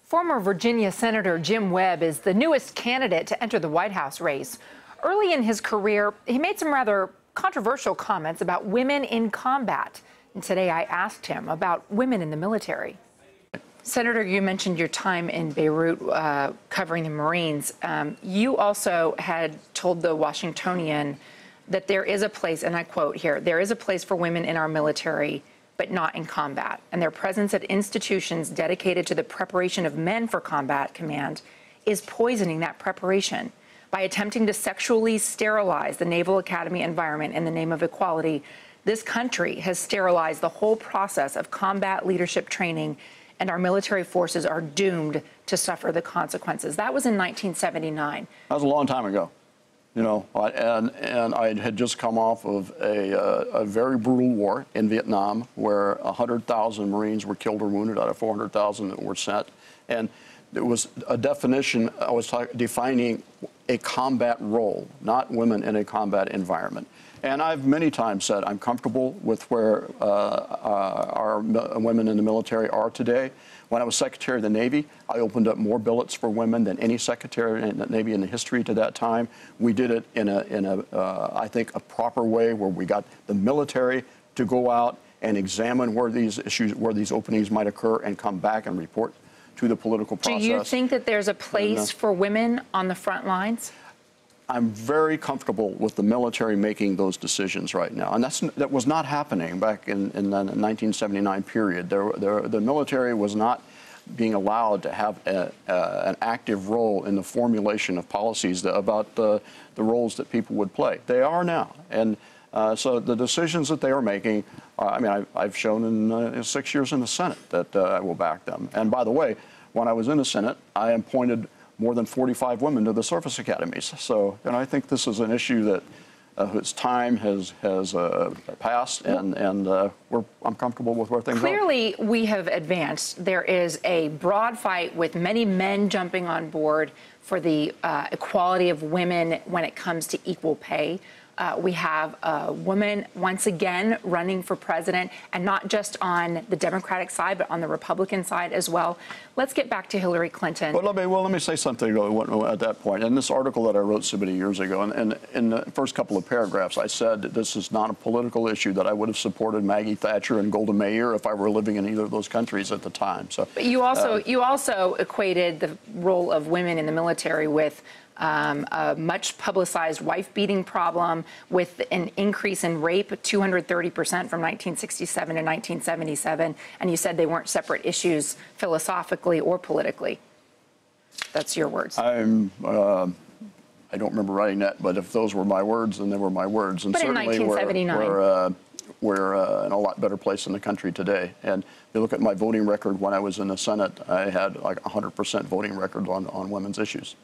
Former Virginia Senator Jim Webb is the newest candidate to enter the White House race. Early in his career, he made some rather controversial comments about women in combat. And today I asked him about women in the military. Senator, you mentioned your time in Beirut covering the Marines. You also had told the Washingtonian that there is a place, and I quote here, there is a place for women in our military, but not in combat. And their presence at institutions dedicated to the preparation of men for combat command is poisoning that preparation. By attempting to sexually sterilize the Naval Academy environment in the name of equality, this country has sterilized the whole process of combat leadership training, and our military forces are doomed to suffer the consequences. That was in 1979. That was a long time ago. You know, and I had just come off of a very brutal war in Vietnam where 100,000 Marines were killed or wounded out of 400,000 that were sent. And there was a definition, I was defining a combat role, not women in a combat environment. And I've many times said I'm comfortable with where our women in the military are today. When I was Secretary of the Navy, I opened up more billets for women than any Secretary in the Navy in the history to that time. We did it in I think, a proper way where we got the military to go out and examine where these issues, where these openings might occur, and come back and report to the political process. Do you think that there's a place for women on the front lines? I'm very comfortable with the military making those decisions right now, and that was not happening back in the 1979 period. The military was not being allowed to have an active role in the formulation of policies about the roles that people would play. They are now, and so the decisions that they are making, I mean, I've shown in 6 years in the Senate that I will back them. And by the way, when I was in the Senate, I appointed more than 45 women to the service academies. So, and I think this is an issue that whose time has passed, and I'm comfortable with where things are. Clearly, we have advanced. There is a broad fight with many men jumping on board for the equality of women when it comes to equal pay. We have a woman once again running for president, and not just on the Democratic side, but on the Republican side as well. Let's get back to Hillary Clinton. Well, let me say something at that point. In this article that I wrote so many years ago, and in the first couple of paragraphs, I said that this is not a political issue, that I would have supported Maggie Thatcher and Golda Meir if I were living in either of those countries at the time. So, but you also equated the role of women in the military with a much publicized wife-beating problem, with an increase in rape, 230% from 1967 to 1977, and you said they weren't separate issues philosophically or politically. That's your words. I don't remember writing that, but if those were my words, then they were my words. And but certainly in 1979. We're in a lot better place in the country today. And if you look at my voting record when I was in the Senate, I had like 100% voting record on women's issues.